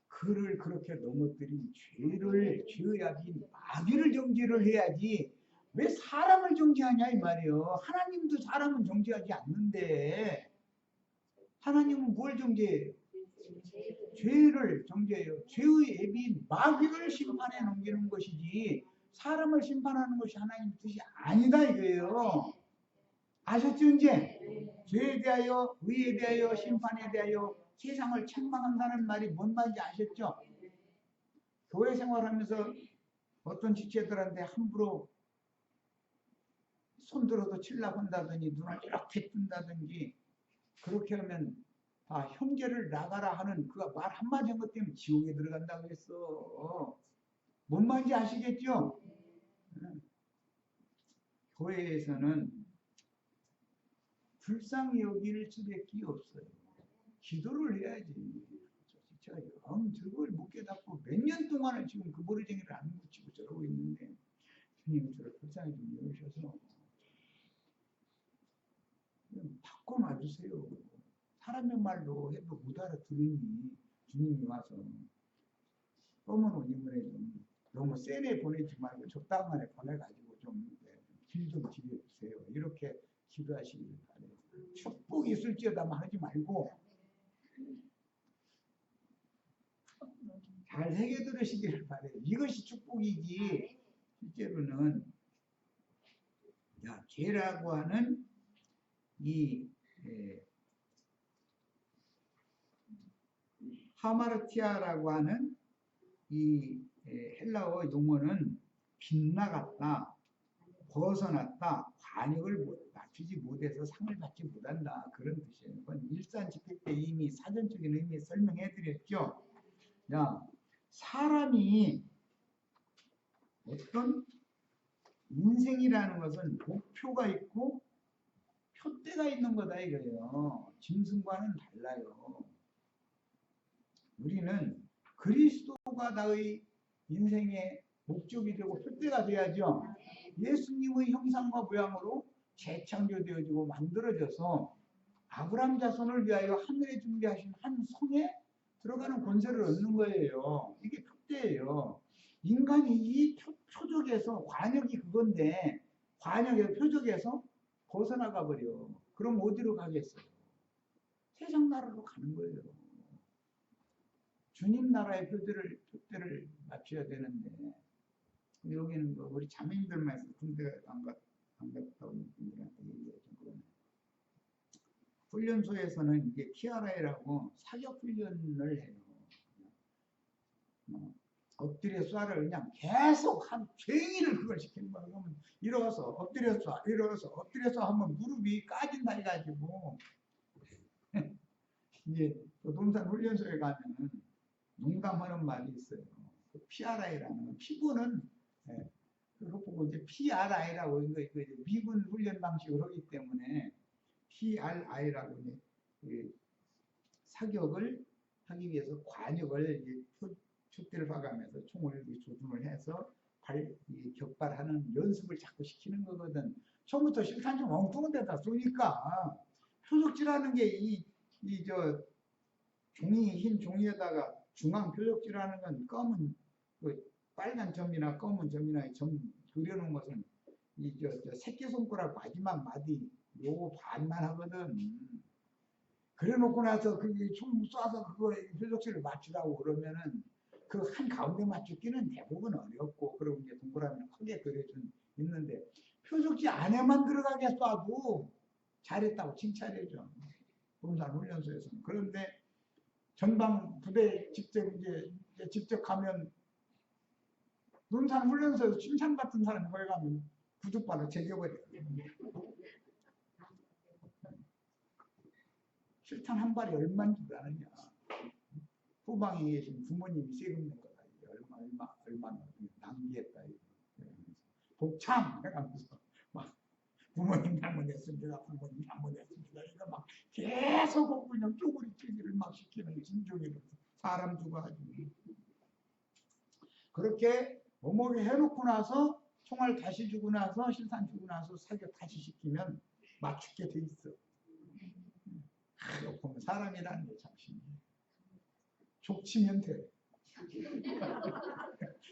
그를 그렇게 넘어뜨린 죄를, 죄악인 마귀를 정죄를 해야지 왜 사람을 정죄하냐 이 말이에요. 하나님도 사람은 정죄하지 않는데 하나님은 뭘 정죄해요? 죄를 정죄해요. 죄의 애비인 마귀를 심판해 넘기는 것이지 사람을 심판하는 것이 하나님 뜻이 아니다 이거예요. 아셨죠 이제? 죄에 대하여, 의에 대하여, 심판에 대하여 세상을 책망한다는 말이 뭔 말인지 아셨죠? 교회 생활하면서 어떤 지체들한테 함부로 손들어도 치려고 한다든지 눈을 이렇게 뜬다든지 그렇게 하면 형제를 나가라 하는 그 말 한마디 한 것 때문에 지옥에 들어간다고 했어. 뭔 말인지 아시겠죠? 교회에서는 불쌍히 여길 수밖에 없어요. 기도를 해야지. 진짜 영 저걸 못 깨닫고 몇 년 동안을 지금 그 머리쟁이를 안 묻히고 저러고 있는데 주님 저를 불쌍히 좀 여기셔서 바꿔놔주세요. 사람의 말로 해도 못 알아들으니 주님이 와서 검은 옷 입으래 좀 너무 세게 보내지 말고 적당한에 보내가지고 좀 길 좀 지려주세요. 이렇게 기도하시길 바래요. 축복이 있을지어다만 하지 말고 잘 새겨 들으시기를 바래요. 이것이 축복이지 실제로는 죄라고 하는 이 하마르티아라고 하는 이 헬라어 용어는 빗나갔다, 벗어났다, 관역을 맞추지 못해서 상을 받지 못한다 그런 뜻이에요. 그건 일산 집회 때 이미 사전적인 의미 설명해 드렸죠. 사람이 어떤 인생이라는 것은 목표가 있고 표대가 있는 거다 이거예요. 짐승과는 달라요. 우리는 그리스도가 나의 인생의 목적이 되고 표대가 돼야죠. 예수님의 형상과 모양으로 재창조되어지고 만들어져서 아브라함 자손을 위하여 하늘에 준비하신 한 성에 들어가는 권세를 얻는 거예요. 이게 표대예요. 인간이 이 표적에서 관역이 그건데 관역의 표적에서 벗어나가 버려. 그럼 어디로 가겠어요? 세상 나라로 가는 거예요. 주님 나라의 표대를 맞춰야 되는데 여기는 뭐 우리 자매님들만 해서 군대 안 갔다 온 분들한테 얘기하죠. 훈련소에서는 이게 TRI라고 사격 훈련을 해요. 엎드려 쏴를 그냥 계속 한 종일을 그걸 시키는 거야. 그러면 일어서 엎드려 쏴, 일어서 엎드려 쏴 하면 무릎이 까진다 해가지고 이제 논산 훈련소에 가면은 농담하는 말이 있어요. PRI라는 피부는 그거 보고 이제 PRI라고 이제 미군 훈련 방식을 하기 때문에 PRI라고 이제 사격을 하기 위해서 관역을 이제 촛대를 박아가면서 총을 조준을 해서 격발하는 연습을 자꾸 시키는 거거든. 처음부터 실탄 좀 엉뚱한 데다 쏘니까 표적지라는 게 흰 종이에다가 중앙 표적지라는 건 검은 빨간 점이나 검은 점이나 점 그려놓은 것은 새끼손가락 마지막 마디 요거 반만 하거든. 그래놓고 나서 총 쏴서 그거 표적지를 맞추라고 그러면은 그 한 가운데 맞추기는 대부분 어렵고 그리고 이제 동그라미는 크게 그려준 있는데 표적지 안에만 들어가게 쏴도 잘했다고 칭찬해줘. 본산 훈련소에서는. 그런데 전방 부대 직접 가면 논산 훈련소에서 칭찬 같은 사람이 거기 가면 구두발을 제겨버려. 실탄 한 발이 얼마인 줄 아느냐. 후방에 계신 부모님이 세금 낸 거다. 얼마나 낭비했다. 복참 해가면서 막 부모님 잘못했습니다. 부모님 잘못했습니다. 이거 막 계속 그냥 쪼그리 찌기를 막 시키는 진종이로 사람 죽어가지고 그렇게 어목에 해놓고 나서 총알 다시 주고 나서 실탄 주고 나서 사격 다시 시키면 맞추게 돼 있어. 이거 보면 사람이라는 게 참 신기해. 족치면 돼.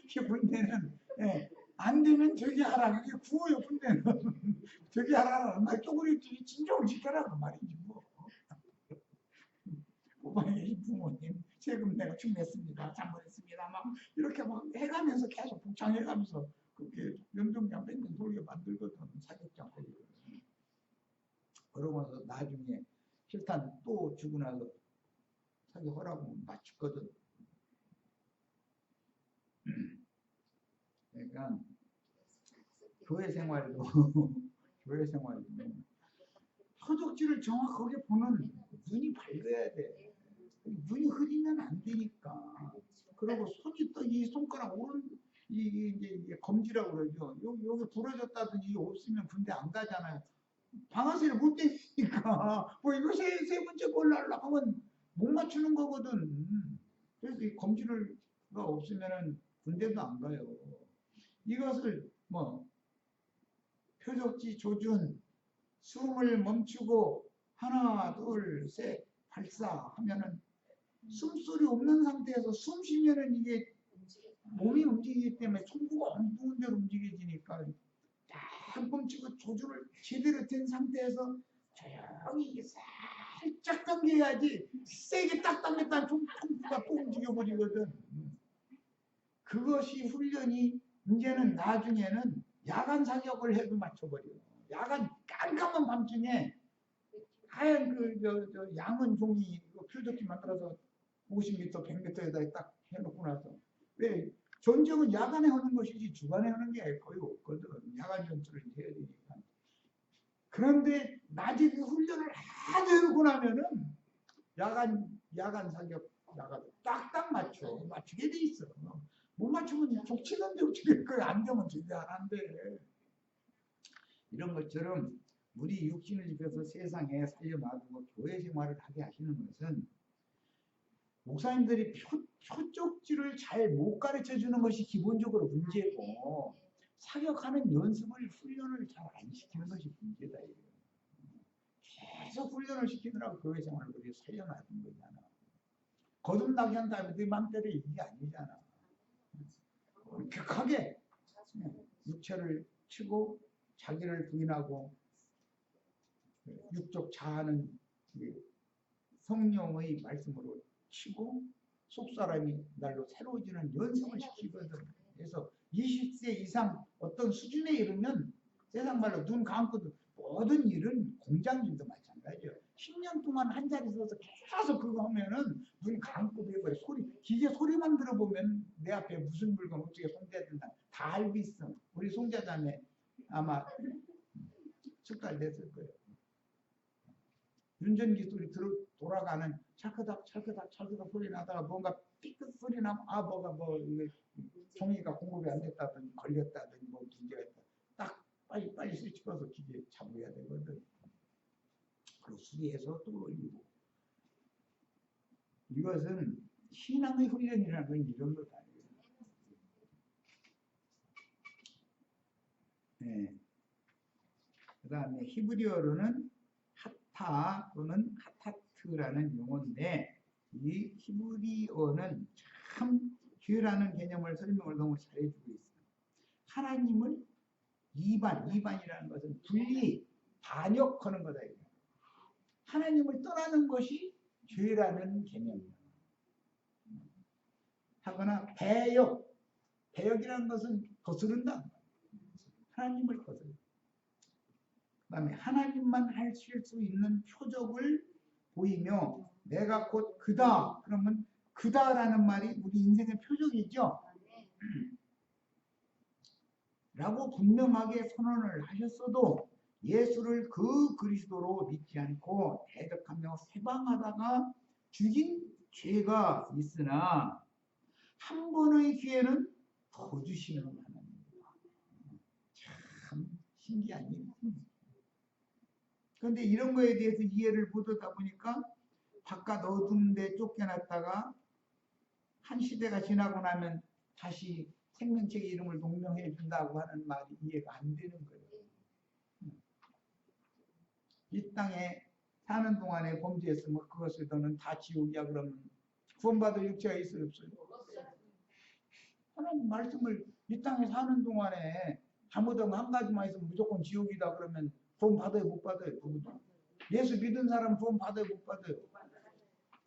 이게 군대는 안 되면 저기 하라. 그게 구호요. 군대는 저기 하라. 말 쪼그리 진정을 지켜라 그 말이지 뭐. 고방의 부모님 세금 내가 충냈습니다. 잘못했습니다. 막 이렇게 막 해가면서 계속 복창해가면서 그게 연병장 뺑뺑 돌게 만들거든. 사격장 거기를. 그러면서 나중에 실탄 또 주고 나서 사격하라고 맞췄거든. 그러니까 교회 생활도 교회 생활도 표적지를 정확하게 보는 눈이 밝아야 돼. 눈이 흐리면 안 되니까. 그리고 손이 또 이 손가락 오른 이게 검지라고 그러죠. 여기 부러졌다든지 없으면 군대 안 가잖아요. 방아쇠를 못 떼니까 뭐 이거 세 번째 걸로 하려고 하면 못 맞추는 거거든. 그래서 이 검지가 없으면은 군대도 안 가요. 이것을 뭐 표적지 조준, 숨을 멈추고 하나 둘 셋 발사하면은 숨소리 없는 상태에서 숨 쉬면은 이게 몸이 움직이기 때문에 총구가 엉뚱한 데로 움직여지니까 딱 멈추고 조준을 제대로 된 상태에서 조용히 살짝 당겨야지 세게 딱 당겼다 총구가 또 움직여버리거든. 그것이 훈련이 이제는 나중에는 야간 사격을 해도 맞춰버려요. 야간 깜깜한 밤중에 하얀 저 양은 종이 표적지 만들어서 50m, 100m에다 딱 해놓고 나서 왜 전쟁은 야간에 하는 것이지 주간에 하는 게 거의 없거든. 야간 전투를 해야 되니까. 그런데 낮에 그 훈련을 하도 해놓고 나면은 야간 사격 나가도 딱딱 맞추게 돼 있어. 못 맞추면 족치는데 어떻게 안 되면 진대 안 한대. 이런 것처럼 우리 육신을 입혀서 세상에 살려놔두고 교회 생활을 하게 하시는 것은 목사님들이 표적지를 잘 못 가르쳐 주는 것이 기본적으로 문제고 사격하는 연습을 훈련을 잘 안 시키는 것이 문제다. 계속 훈련을 시키느라고 교회 생활을 우리 살려놔둔 거잖아. 거듭나게 한 다음에 네 맘대로 이게 아니잖아. 격하게 육체를 치고 자기를 부인하고 육적 자아는 성령의 말씀으로 치고 속사람이 날로 새로워지는 연습을 시키거든. 그래서 20세 이상 어떤 수준에 이르면 세상 말로 눈 감고도 모든 일은 공장일도 마찬가지예요. 10년 동안 한 자리 서서 계속 그거 하면은 눈 감고도 해버려. 기계 소리만 들어보면 내 앞에 무슨 물건 어떻게 손대야 된다 다 알고 있어. 우리 송자자매 아마 숙달됐을 거예요. 운전기 소리 돌아가는 찰크닥 소리 나다가 뭔가 삐끗 소리 나면 뭐가 이게 종이가 공급이 안 됐다든지 걸렸다든지 뭐 문제가 있다. 딱 빨리 스위치 꺼서 기계 잡아야 되거든. 그리고 수리해서 또 올리고. 이것은 신앙의 훈련이라는 건 이런 것 아니에요. 네. 그 다음에 히브리어로는 하타 또는 하타트라는 용어인데 이 히브리어는 참 죄라는 개념을 설명을 너무 잘해주고 있어요. 하나님을 이반이라는 것은 분리, 반역하는 거다. 하나님을 떠나는 것이 죄라는 개념이에요. 하거나 배역이라는 것은 거스른다. 하나님을 거스른다. 그 다음에 하나님만 하실 수 있는 표적을 보이며 내가 곧 그다. 그러면 그다라는 말이 우리 인생의 표적이죠. 라고 분명하게 선언을 하셨어도 예수를 그 그리스도로 믿지 않고 대적하며 세방하다가 죽인 죄가 있으나 한 번의 기회는 더 주시는 하나님입니다. 참 신기한 일입니다. 그런데 이런 거에 대해서 이해를 못하다 보니까 바깥 어두운 데 쫓겨났다가 한 시대가 지나고 나면 다시 생명책의 이름을 농명해 준다고 하는 말이 이해가 안 되는 거예요. 이 땅에 사는 동안에 범죄했으면 그것을 너는 다 지옥이야. 그러면 구원받을 육체가 있어요, 없어요? 하나님 말씀을 이 땅에 사는 동안에 잘못한 거 한 가지만 있으면 무조건 지옥이다 그러면 구원 받아요, 못 받아요? 누구도. 예수 믿은 사람 구원 받아요, 못 받아요?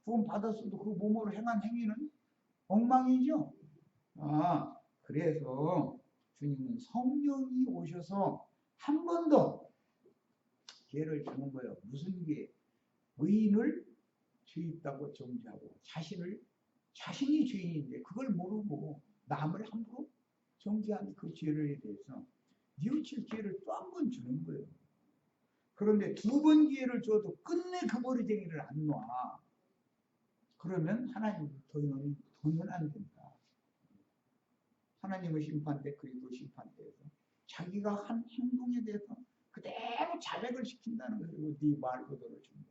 구원 받았어도 그 몸으로 행한 행위는 엉망이죠. 그래서 주님은 성령이 오셔서 한 번 더 기회를 주는 거예요. 무슨 기회? 의인을 죄 있다고 정죄하고 자신이 죄인인데 그걸 모르고 남을 함부로 정죄한 그 죄를 대해서 뉘우칠 기회를 또 한 번 주는 거예요. 그런데 두 번 기회를 줘도 끝내 그 버리쟁이를 안 놔. 그러면 하나님은 안 된다. 하나님의 심판대 그리고 심판대에서 자기가 한 행동에 대해서 그대로 자백을 시킨다는 거예요. 네 말 그대로 준다.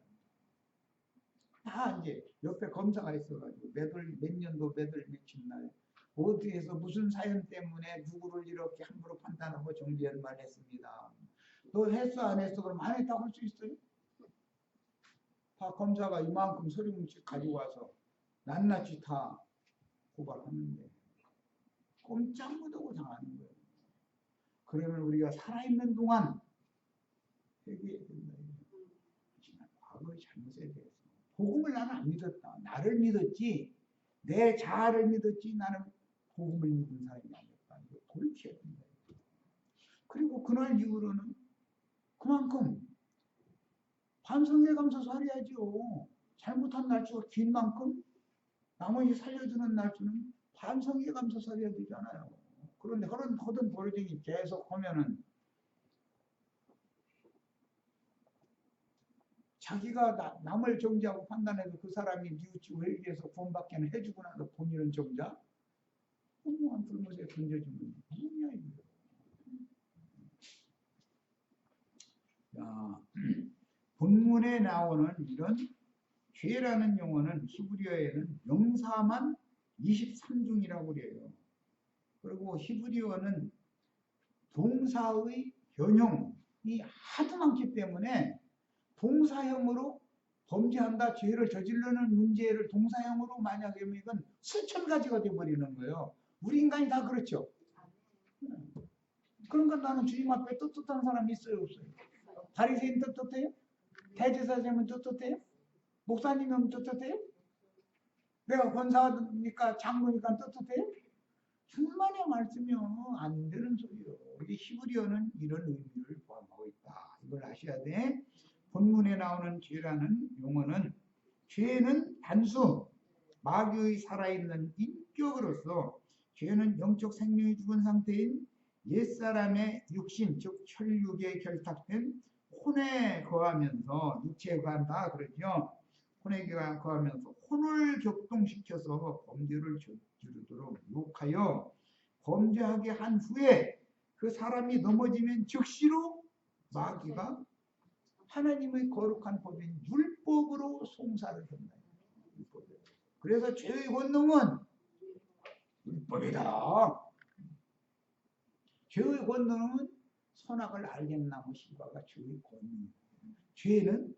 다 이제 옆에 검사가 있어가지고 몇 년도 며칠 날 어디에서 무슨 사연 때문에 누구를 이렇게 함부로 판단하고 정죄를 말했습니다. 너 했어 안 했어? 그럼 안 했다고 할 수 있어요? 다 검사가 이만큼 서류뭉치 가지고 와서 낱낱이 다 고발하는데 꼼짝 못하고 당하는 거예요. 그러면 우리가 살아있는 동안 회개해야 된다. 하지만 과거의 잘못에 대해서 복음을 나는 안 믿었다. 나를 믿었지 내 자아를 믿었지 나는 복음을 믿은 사람이 아니었다. 이거 돌이켜야 된다. 그리고 그날 이후로는 그만큼 반성회 감사서 하려야죠. 잘못한 날수가 긴 만큼 나머지 살려주는 날수는 반성회 감사서 해야 되잖아요. 그런데 허든 버릇이 계속 하면은 자기가 남을 정죄하고 판단해서 그 사람이 뉘우치고 회개해서 구원받게는 해주고 나서 본인은 정죄? 훌륭한 불못에 던져주면 뭐냐 이거. 자, 본문에 나오는 이런 죄라는 용어는 히브리어에는 명사만 23중이라고 그래요. 그리고 히브리어는 동사의 변형이 하도 많기 때문에 동사형으로 범죄한다, 죄를 저지르는 문제를 동사형으로 만약에 하면 이건 수천 가지가 되어버리는 거예요. 우리 인간이 다 그렇죠. 그러니까 나는 주님 앞에 떳떳한 사람이 있어요, 없어요? 바리새인 떳떳해요? 대제사장은 떳떳해요? 목사님은 떳떳해요? 내가 권사니까 장로니까 떳떳해요? 주만의 말씀이요 안 되는 소리요. 우리 히브리어는 이런 의미를 포함하고 있다. 이걸 아셔야 돼. 본문에 나오는 죄라는 용어는 죄는 단수 마귀의 살아있는 인격으로서 죄는 영적 생명이 죽은 상태인 옛사람의 육신 즉 혈육에 결탁된 혼에 거하면서 육체에 거한다 그러죠. 혼에 거하면서 혼을 격동시켜서 범죄를 저지르도록 유혹하여 범죄하게 한 후에 그 사람이 넘어지면 즉시로 마귀가 하나님의 거룩한 법인 율법으로 송사를 한다. 그래서 죄의 권능은 율법이다. 죄의 권능은 선악을 알겠나무 실과가 죄의 권능. 죄는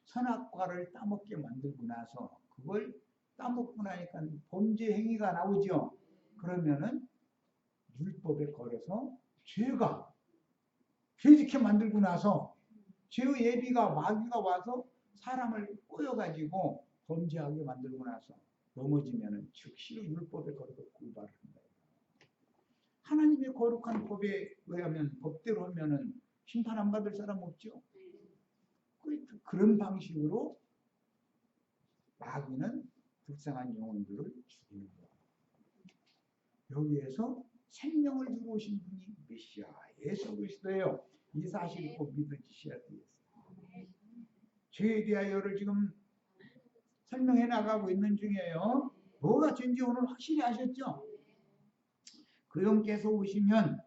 선악과를 따먹게 만들고 나서 그걸 따먹고 나니까 범죄 행위가 나오죠. 그러면은 율법에 걸어서 죄가 죄짓게 만들고 나서 죄의 예비가 마귀가 와서 사람을 꼬여가지고 범죄하게 만들고 나서 넘어지면은 즉시로 율법에 걸어서 고발을 한다. 하나님의 거룩한 법에 의하면 법대로 하면은 심판 안 받을 사람 없죠. 그런 방식으로 마귀는 불쌍한 영혼들을 죽이는 거야. 여기에서 생명을 주고 오신 분이 메시아 예수 그리스도예요. 이 사실을 꼭 믿으셔야 되겠어요. 죄에 대하여를 지금 설명해 나가고 있는 중이에요. 뭐가 죄인지 오늘 확실히 아셨죠? 그 영께서 오시면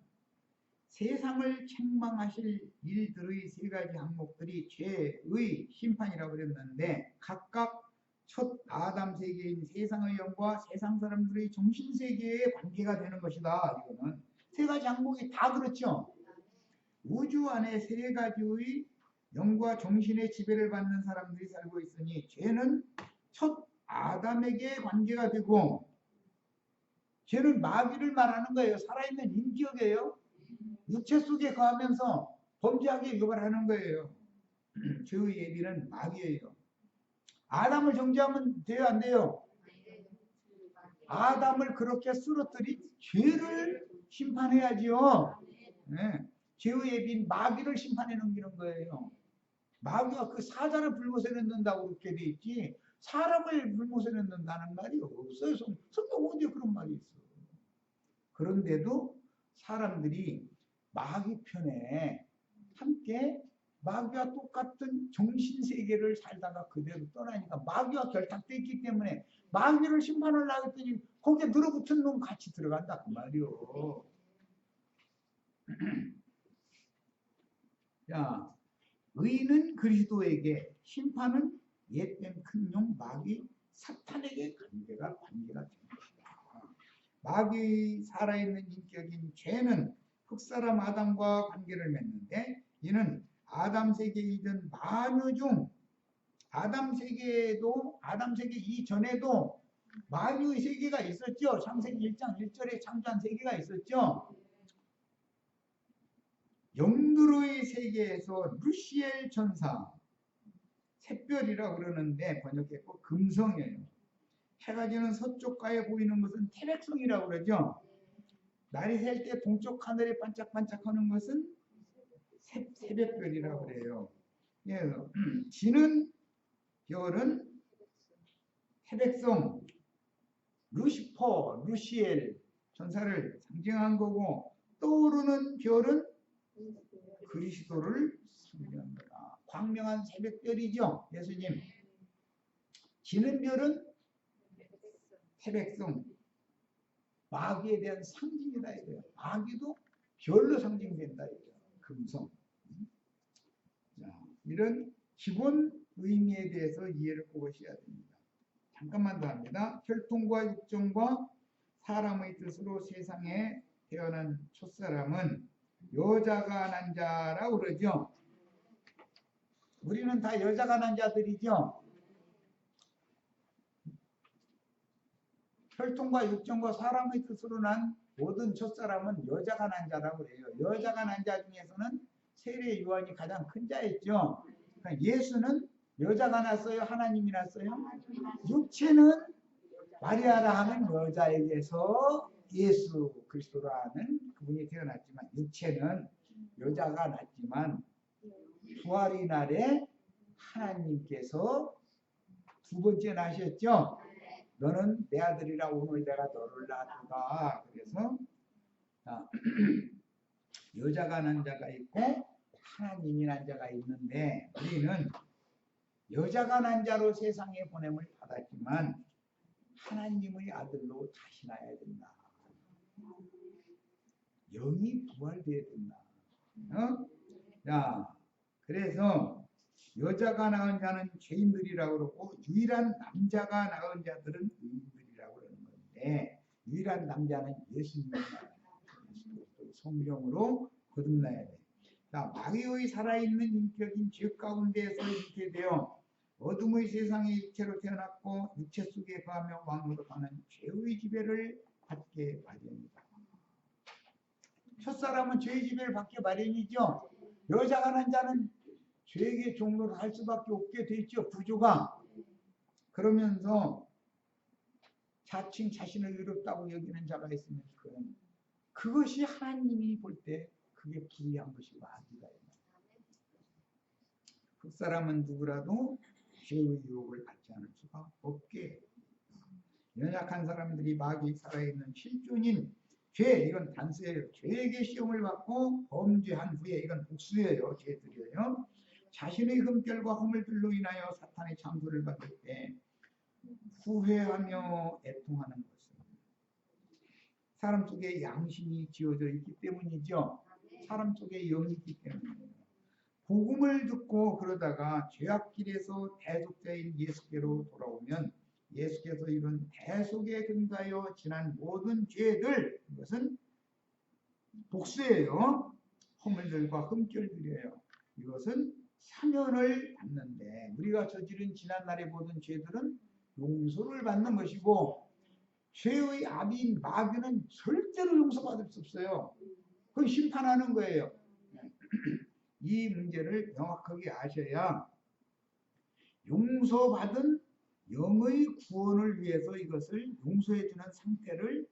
세상을 책망하실 일들의 세 가지 항목들이 죄의 심판이라고 그랬는데 각각 첫 아담 세계인 세상의 영과 세상 사람들의 정신 세계의 관계가 되는 것이다. 이거는 세 가지 항목이 다 그렇죠. 우주 안에 세 가지의 영과 정신의 지배를 받는 사람들이 살고 있으니 죄는 첫 아담에게 관계가 되고 죄는 마귀를 말하는 거예요. 살아있는 인격이에요. 육체 속에 거하면서 범죄하게 유발하는 거예요. 죄의 예비는 마귀예요. 아담을 정죄하면 돼요, 안 돼요? 아담을 그렇게 쓰러뜨린 죄를 심판해야지요. 네. 죄의 예비인 마귀를 심판해 넘기는 거예요. 마귀가 그 사자를 불못에 넣는다고 그렇게 돼 있지 사람을 불못에 넣는다는 말이 없어요. 성경 어디에 그런 말이 있어. 그런데도 사람들이 마귀 편에 함께 마귀와 똑같은 정신세계를 살다가 그대로 떠나니까 마귀와 결탁되어 있기 때문에 마귀를 심판하려고 했더니 거기에 늘어붙은 놈 같이 들어간다 그 말이요. 자, 의는 그리스도에게, 심판은 옛된 큰 용 마귀 사탄에게 관계가 된 것이다. 마귀 살아있는 인격인 죄는 흑사람 아담과 관계를 맺는데 이는 아담 세계 이전 만유 중 아담 세계에도 아담 세계 이전에도 만유의 세계가 있었죠. 창세기 1장 1절에 창조한 세계가 있었죠. 영들의 세계에서 루시엘 천사 샛별이라고 그러는데 번역했고 금성이에요. 해가 지는 서쪽가에 보이는 것은 태백성이라고 그러죠. 날이 셀 때 동쪽 하늘에 반짝반짝하는 것은 새벽별이라고 그래요. 예, 지는 별은 태백성, 루시퍼, 루시엘 천사를 상징한 거고 떠오르는 별은 그리스도를 상징한 거다. 광명한 새벽별이죠. 예수님. 지는 별은 태백성, 마귀에 대한 상징이다 이거예요. 마귀도 별로 상징된다 이거예요. 금성. 자, 이런 기본 의미에 대해서 이해를 꼭 하셔야 됩니다. 잠깐만 더 합니다. 혈통과 육정과 사람의 뜻으로 세상에 태어난 첫사람은 여자가 난 자라고 그러죠. 우리는 다 여자가 난 자들이죠. 혈통과 육정과 사람의 뜻으로 난 모든 첫사람은 여자가 난 자라고 그래요. 여자가 난 자 중에서는 세례 요한이 가장 큰 자였죠. 그러니까 예수는 여자가 났어요? 하나님이 났어요? 육체는 마리아라 하는 여자에게서 예수 그리스도라는 그분이 태어났지만 육체는 여자가 났지만 부활의 날에 하나님께서 두 번째 나셨죠. 너는 내 아들이라 오늘 내가 너를 낳았다. 그래서 여자가 난 자가 있고 하나님이 난 자가 있는데 우리는 여자가 난 자로 세상에 보냄을 받았지만 하나님의 아들로 다시 나야 된다. 영이 부활되어야 된다. 자, 그래서 여자가 낳은 자는 죄인들이라고 그러고 유일한 남자가 낳은 자들은 의인들이라고 그러는 건데 유일한 남자는 예수님입니다. 성령으로 거듭나야 돼. 자, 마귀의 살아있는 인격인 죄 가운데에서 이렇게 되어 어둠의 세상에 육체로 태어났고 육체 속에 거하며 왕으로 가는 죄의 지배를 받게 마련이다. 첫사람은 죄의 지배를 받게 마련이죠. 여자가 난 자는 죄의 종로를 할 수밖에 없게 돼 있죠. 구조가. 그러면서 자칭 자신을 의롭다고 여기는 자가 있으면 그것이 하나님이 볼 때 그게 불의한 것이 마귀다. 그 사람은 누구라도 죄의 유혹을 받지 않을 수가 없게. 연약한 사람들이 마귀 살아있는 실존인 죄, 이건 단수예요. 죄에게 시험을 받고 범죄한 후에, 이건 복수예요. 죄들이에요. 자신의 흠결과 허물들로 인하여 사탄의 참소를 받을 때 후회하며 애통하는 것은 사람 속에 양심이 지어져 있기 때문이죠. 사람 속에 영이 있기 때문이에요. 복음을 듣고 그러다가 죄악길에서 대속자인 예수께로 돌아오면 예수께서 이룬 대속에 근거하여 지난 모든 죄들, 이것은 복수예요. 허물들과 흠결들이에요. 이것은 사면을 받는데 우리가 저지른 지난날의 모든 죄들은 용서를 받는 것이고 죄의 압인 마귀는 절대로 용서받을 수 없어요. 그건 심판하는 거예요. 이 문제를 명확하게 아셔야 용서받은 영의 구원을 위해서 이것을 용서해주는 상태를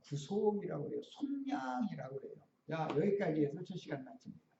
구속이라고 해요. 속량이라고 해요. 자, 여기까지 해서 첫 시간 마칩니다.